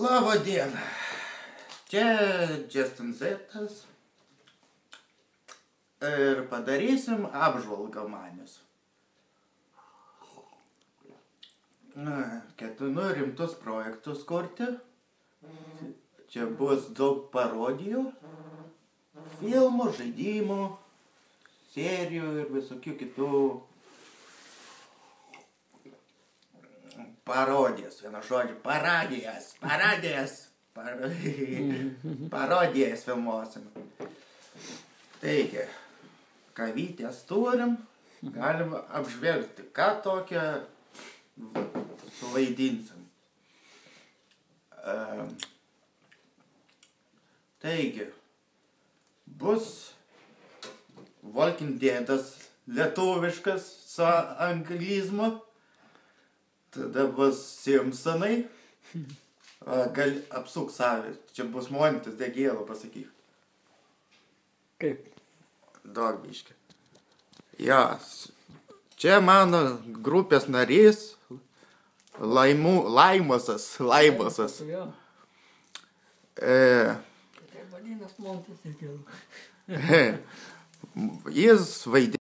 Labą dieną. Čia Justin Zetas. Ir padarysim apžvalgą manius. Ketinu rimtus projektus kurti. Čia bus daug parodijų, filmų, žaidimų, serijų ir visokių kitų parodijas. Vienu žodžiu, parodijas filmuosim. Taigi, kavytės turim, galim apžvelgti, ką tokią suvaidinsim. Taigi, bus Walking Deadas lietuviškas su anglizmu, tada bus Simpsonai, gal apsuk savį, čia bus Montis Degėlo, pasakyk. Kaip? Daug biškį. Čia mano grupės narys, Laimosas. Jo. Tai vadinas Montis Degėlo. Jis vaidina